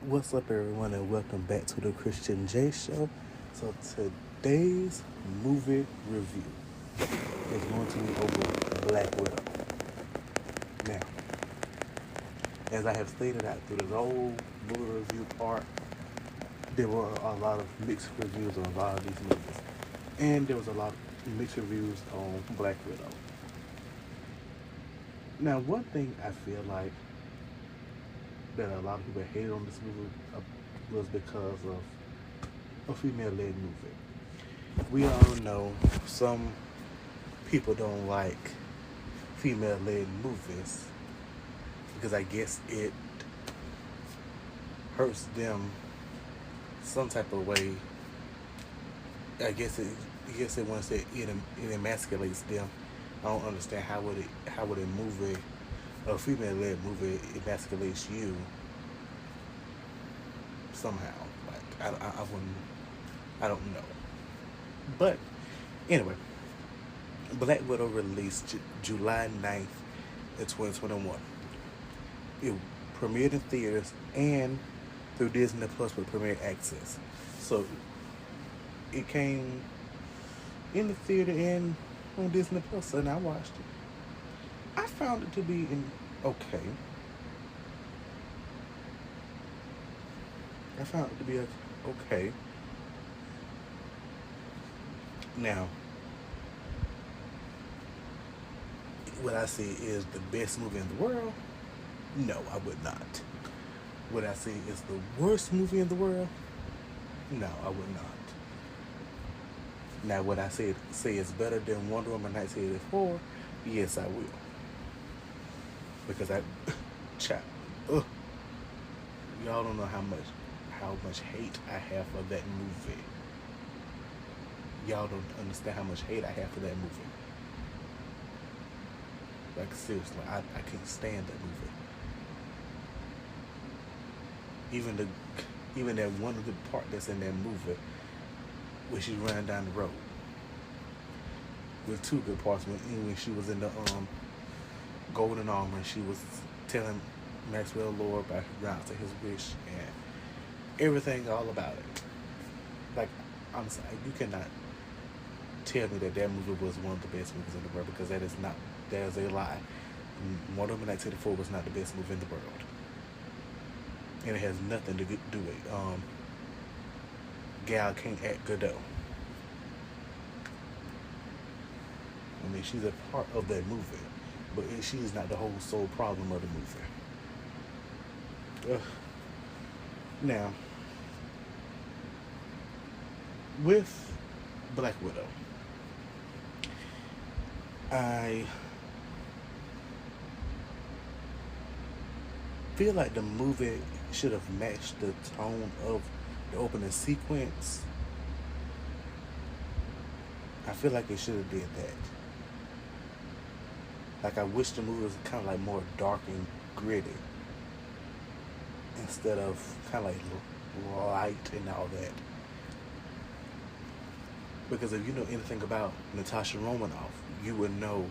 What's up, everyone, and welcome back to the Christian J Show. So, today's movie review is going to be over Black Widow. Now, as I have stated out through this whole movie review part, there were a lot of mixed reviews on a lot of these movies, and there was a lot of mixed reviews on Black Widow. Now, one thing I feel like that a lot of people hated on this movie was because of a female-led movie. We all know some people don't like female-led movies because I guess it hurts them some type of way. I guess it wants it emasculates them. I don't understand how would a female-led movie emasculates you somehow. Like I wouldn't. I don't know. But anyway, Black Widow released July 9th, 2021. It premiered in theaters and through Disney Plus with Premiere Access. So it came in the theater and on Disney Plus, and I watched it. I found it to be okay. I found it to be okay. Now, would I say is the best movie in the world? No, I would not. Would I say it's the worst movie in the world? No, I would not. Now, would I say it's better than Wonder Woman 1984? Yes, I will. Because chat, ugh, y'all don't know how much hate I have for that movie. Y'all don't understand how much hate I have for that movie. Like, seriously, I can't stand that movie. Even that one good part that's in that movie where she's running down the road. With two good parts when she was in the golden armor and she was telling Maxwell Lord about to his wish and everything all about it. Like, I'm sorry, you cannot tell me that movie was one of the best movies in the world, because that is a lie. Wonder Woman 1984 was not the best movie in the world. And it has nothing to do with Gal can't act Godot. I mean, she's a part of that movie, but she is not the whole sole problem of the movie. Now, with Black Widow, I feel like the movie should have matched the tone of the opening sequence. I feel like it should have did that. Like, I wish the movie was kind of like more dark and gritty instead of kind of like light and all that. Because if you know anything about Natasha Romanoff, you would know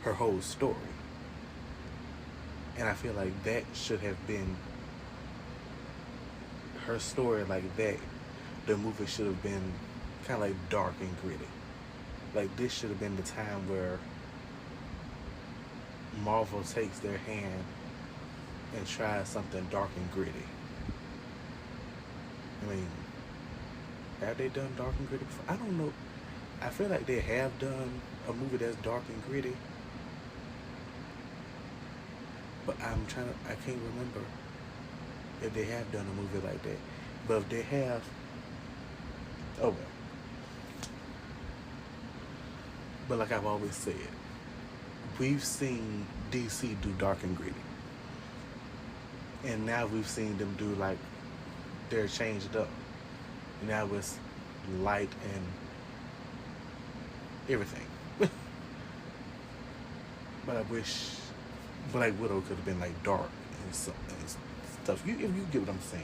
her whole story. And I feel like that should have been her story. Like that, the movie should have been kind of like dark and gritty. Like, this should have been the time where Marvel takes their hand and tries something dark and gritty. I mean, have they done dark and gritty before? I don't know. I feel like they have done a movie that's dark and gritty, but I can't remember if they have done a movie like that. But if they have, oh well. But like I've always said, we've seen DC do dark and gritty, and now we've seen them do, like, they're changed up. Now it's light and everything. But I wish Black Widow could have been like dark and stuff. If you get what I'm saying.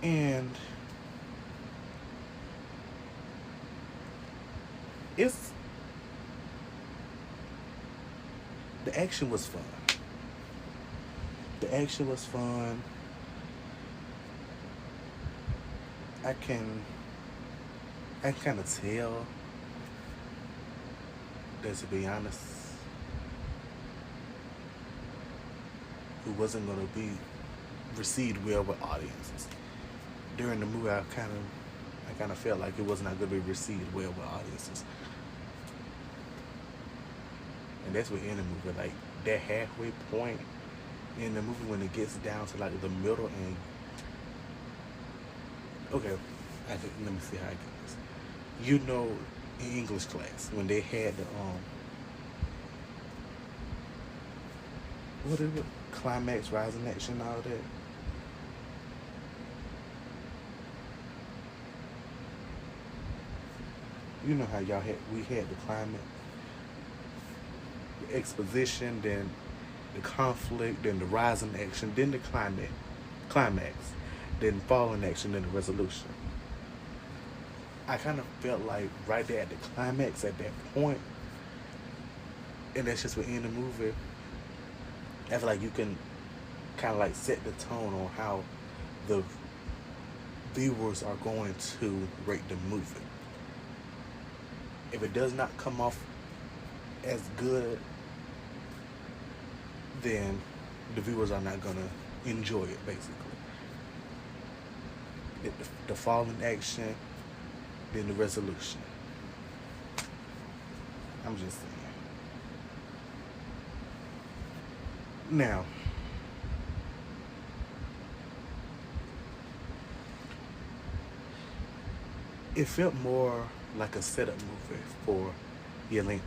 And it's the action was fun. The action was fun. I can kind of tell that, to be honest, it wasn't going to be received well with audiences. During the movie, I kind of felt like it was not going to be received well with audiences. And that's what in the movie, like that halfway point in the movie when it gets down to like the middle and okay, let me see how I get this. You know, in English class when they had the what is it? Climax, rising action, all that. You know how we had the climax, the exposition, then the conflict, then the rising action, then the climax, then falling action, then the resolution. I kind of felt like right there at the climax, at that point, and that's just within the movie, I feel like you can kind of like set the tone on how the viewers are going to rate the movie. If it does not come off as good, then the viewers are not going to enjoy it, basically. The falling action, then the resolution. I'm just saying. Now, it felt more like a setup movie for Yelena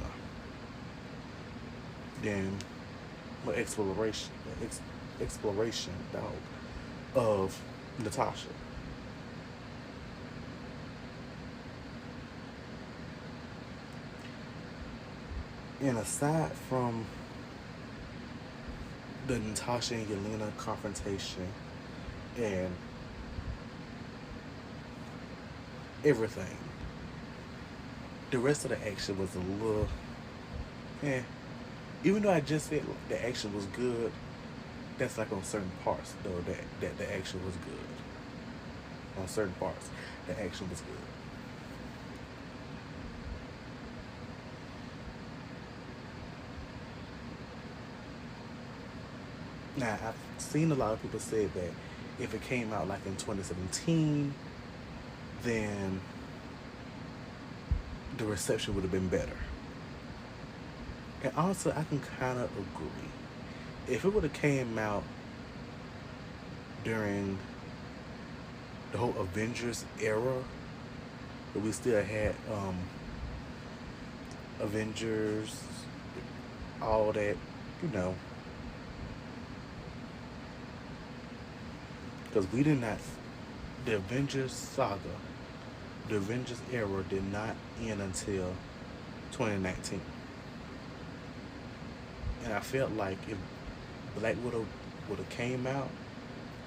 than an exploration of Natasha. And aside from the Natasha and Yelena confrontation and everything, the rest of the action was a little, even though I just said the action was good, that's like on certain parts though that the action was good. On certain parts, the action was good. Now, I've seen a lot of people say that if it came out like in 2017, then the reception would have been better. And honestly, I can kind of agree. If it would have came out during the whole Avengers era, but we still had Avengers, all that, because we did not, the Avengers saga, the Avengers era did not end until 2019. And I felt like if Black Widow would have came out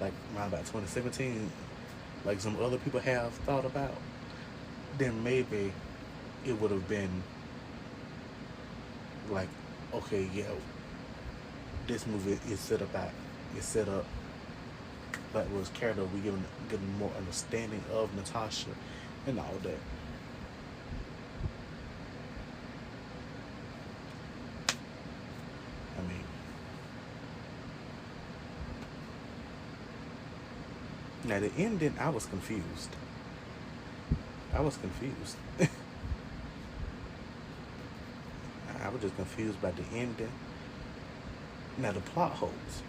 like around about 2017, like some other people have thought about, then maybe it would have been like, okay, yeah, this movie is set up Black Widow's character. We getting more understanding of Natasha and all that. I mean, now the ending, I was confused. I was just confused by the ending. Now the plot holes.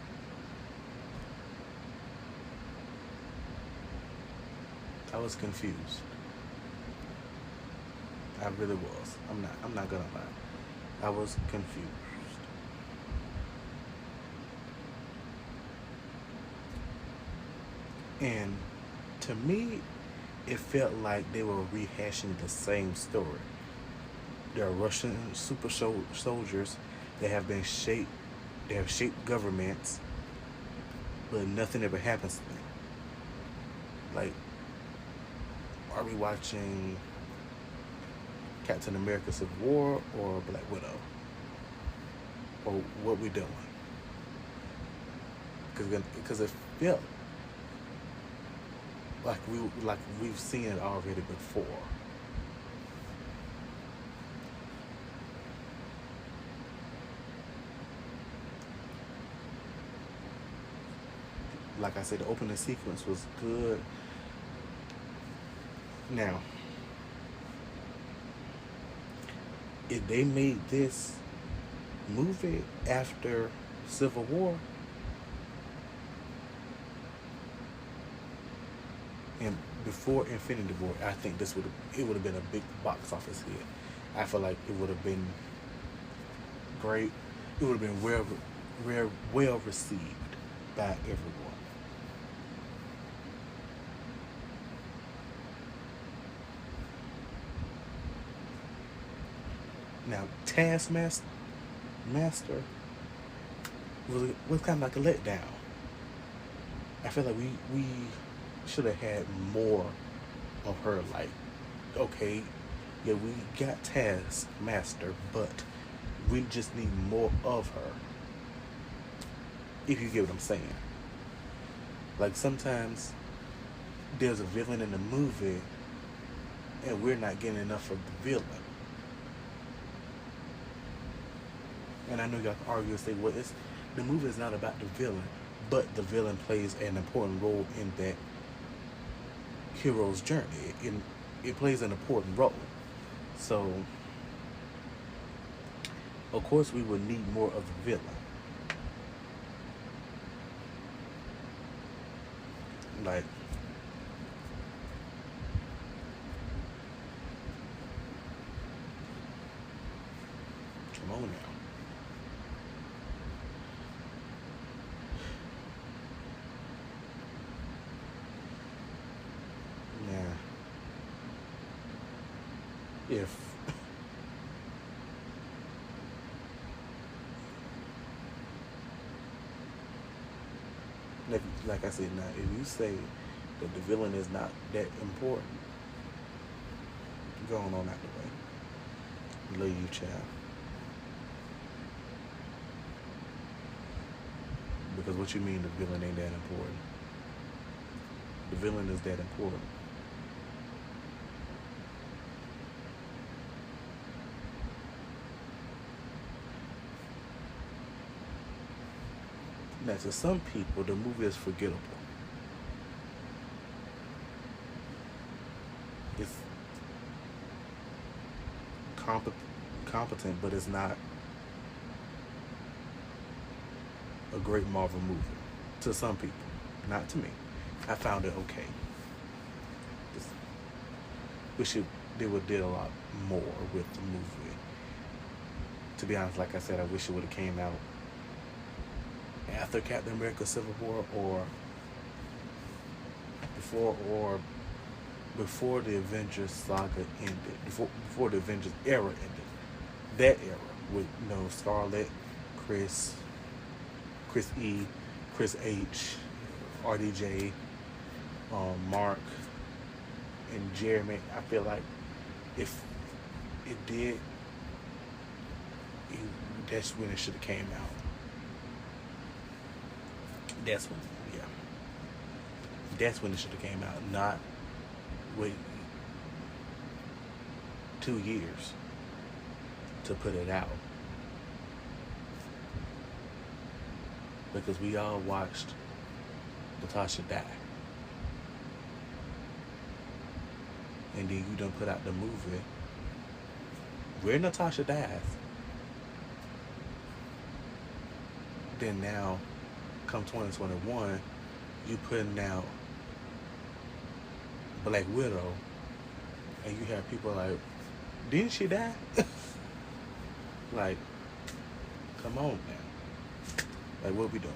I was confused. I really was. I'm not gonna lie. I was confused. And to me, it felt like they were rehashing the same story. There are Russian super soldiers that have shaped governments, but nothing ever happens to them. Like, are we watching Captain America Civil War or Black Widow? or what we doing? Because it felt like we've seen it already before. Like I said, the opening sequence was good. Now, if they made this movie after Civil War and before Infinity War, I think it would have been a big box office hit. I feel like it would have been great. It would have been well received by everyone. Now, Master was kind of like a letdown. I feel like we should have had more of her. Like, okay, yeah, we got Taskmaster, but we just need more of her. If you get what I'm saying. Like, sometimes there's a villain in the movie and we're not getting enough of the villain. And I know y'all can argue and say, well, the movie is not about the villain, but the villain plays an important role in that hero's journey. It plays an important role. So, of course, we would need more of the villain. Like, come on now. If like I said, now if you say that the villain is not that important, going on out the way. Love you, child. Because what you mean the villain ain't that important? The villain is that important. Now, to some people, the movie is forgettable. It's competent, but it's not a great Marvel movie. To some people, not to me. I found it okay. Wish they would did a lot more with the movie. To be honest, like I said, I wish it would have came out after Captain America Civil War or before the Avengers saga ended, before the Avengers era ended. That era with Scarlett, Chris E, Chris H, RDJ, Mark, and Jeremy. I feel like if it did, that's when it should have came out. That's when it should have came out, not wait 2 years to put it out. Because we all watched Natasha die. And then you done put out the movie where Natasha dies. Then now, come 2021, you putting out Black Widow, and you have people like, didn't she die? Like, come on now. Like, what we doing?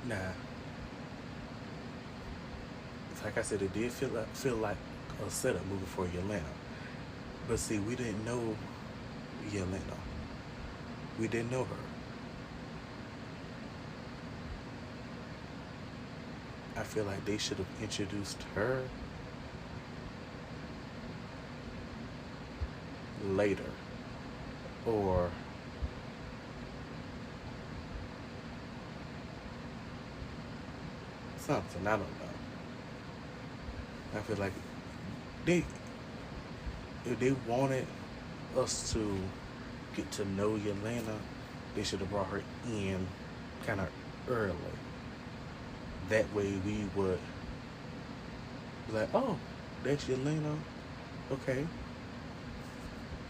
Nah. Like I said, it did feel like a setup movie for Yelena. But see, we didn't know Yelena. We didn't know her. I feel like they should have introduced her later, or something. I don't know. I feel like they, if they wanted us to get to know Yelena, they should have brought her in kind of early. That way we would be like, oh, that's Yelena. Okay,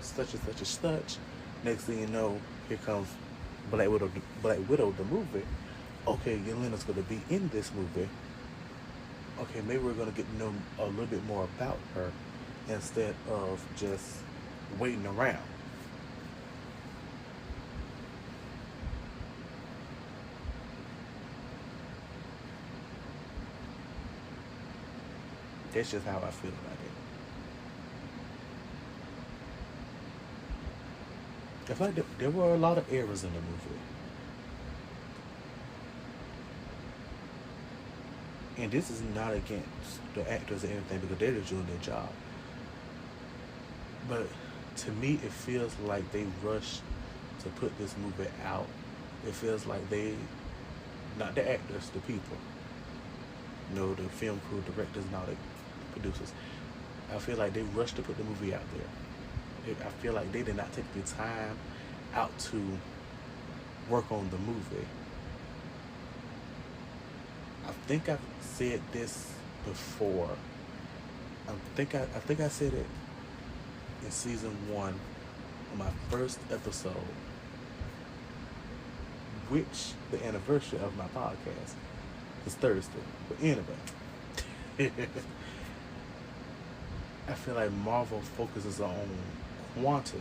such and such and such. Next thing you know, here comes Black Widow. Black Widow, the movie. Okay, Yelena's gonna be in this movie. Okay, maybe we're gonna get to know a little bit more about her instead of just waiting around. That's just how I feel about it. I feel like there were a lot of errors in the movie. And this is not against the actors or anything because they're just doing their job. But to me, it feels like they rushed to put this movie out. It feels like they, not the actors, the people, the film crew, directors, and all the producers. I feel like they rushed to put the movie out there. I feel like they did not take the time out to work on the movie. I think I've said this before. I think I said it in season 1 on my first episode, which the anniversary of my podcast is Thursday. But anyway, I feel like Marvel focuses on quantity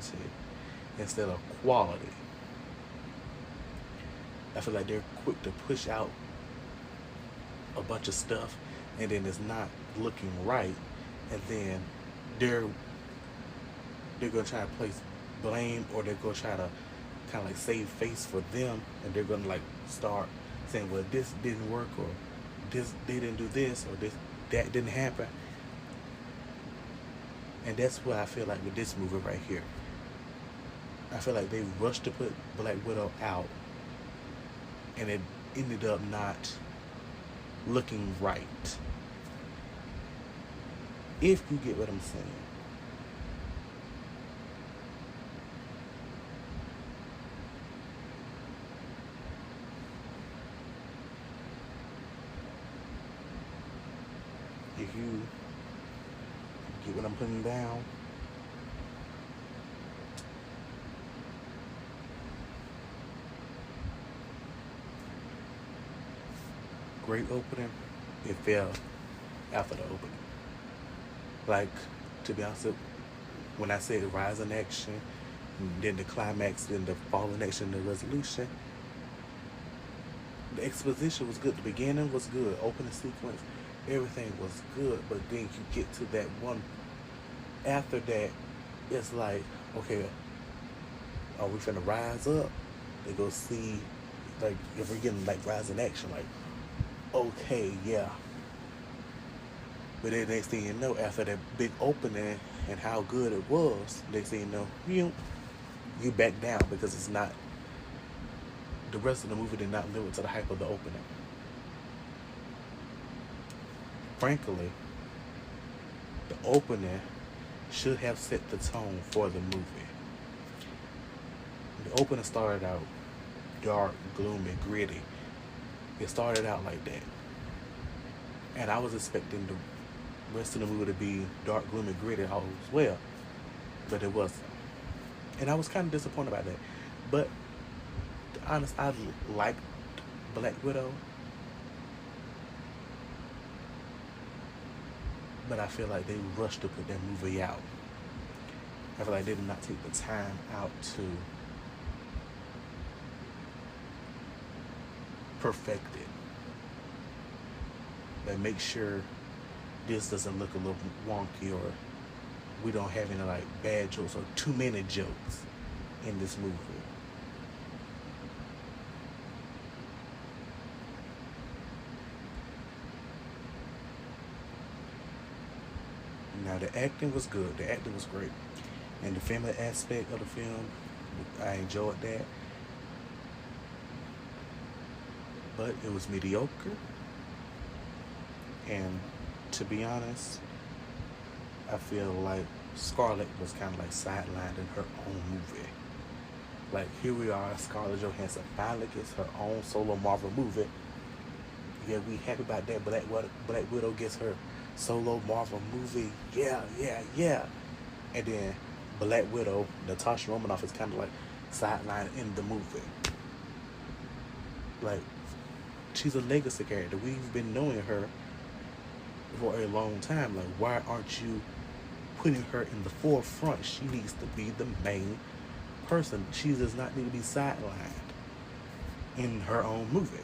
instead of quality. I feel like they're quick to push out a bunch of stuff and then it's not looking right, and then they're gonna try to place blame, or they're gonna try to kind of like save face for them, and they're gonna like start saying, well, this didn't work, or this, they didn't do this, or this, that didn't happen. And that's what I feel like with this movie right here. I feel like they rushed to put Black Widow out, and it ended up not looking right. If you get what I'm saying. If you get what I'm putting down. Great opening. It fell after the opening. Like, to be honest, when I said rise in action, then the climax, then the fall in action, the resolution, the exposition was good. The beginning was good. Opening sequence, everything was good. But then you get to that one. After that, it's like, okay, are we finna rise up? They go see, like, if we're getting like rise in action, like, okay, yeah. But then next thing you know, after that big opening and how good it was, next thing you know, you back down because it's not, the rest of the movie did not live up to the hype of the opening. Frankly, the opening should have set the tone for the movie. The opening started out dark, gloomy, gritty. It started out like that. And I was expecting the rest of the movie to be dark, gloomy, gritty all as well. But it wasn't. And I was kind of disappointed about that. But to be honest, I liked Black Widow. But I feel like they rushed to put that movie out. I feel like they did not take the time out to perfect it. Like, make sure this doesn't look a little wonky, or we don't have any like bad jokes or too many jokes in this movie. Now the acting was good. The acting was great. And the family aspect of the film, I enjoyed that. But it was mediocre. And to be honest, I feel like Scarlett was kind of like sidelined in her own movie. Like, here we are, Scarlett Johansson finally gets her own solo Marvel movie. Yeah, we happy about that. Black Widow gets her solo Marvel movie. Yeah. And then Black Widow, Natasha Romanoff, is kind of like sidelined in the movie. Like, she's a legacy character. We've been knowing her for a long time. Like, why aren't you putting her in the forefront? She needs to be the main person. She does not need to be sidelined in her own movie.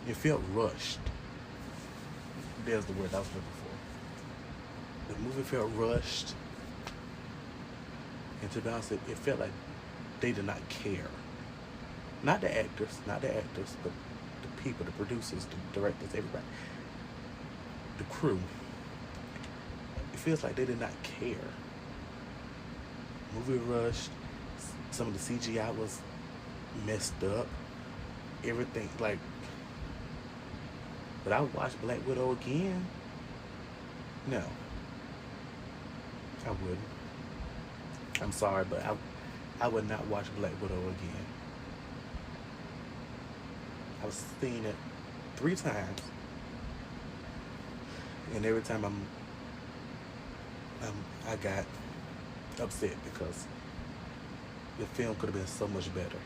It felt rushed. There's the word I was looking for. The movie felt rushed. And to be honest, it felt like they did not care. Not the actors, but the people, the producers, the directors, everybody. The crew. It feels like they did not care. Movie rushed. Some of the CGI was messed up. Everything, like, would I watch Black Widow again? No. I wouldn't. I'm sorry, but I would not watch Black Widow again. I've seen it 3 times. And every time I got upset because the film could have been so much better.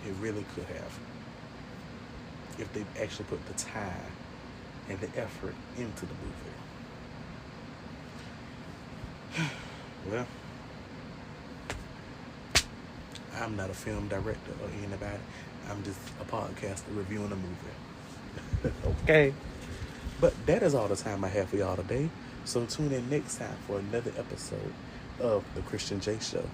It really could have. If they actually put the time and the effort into the movie. Well, I'm not a film director or anybody. I'm just a podcaster reviewing a movie. Okay. But that is all the time I have for y'all today. So tune in next time for another episode of The Christian J Show.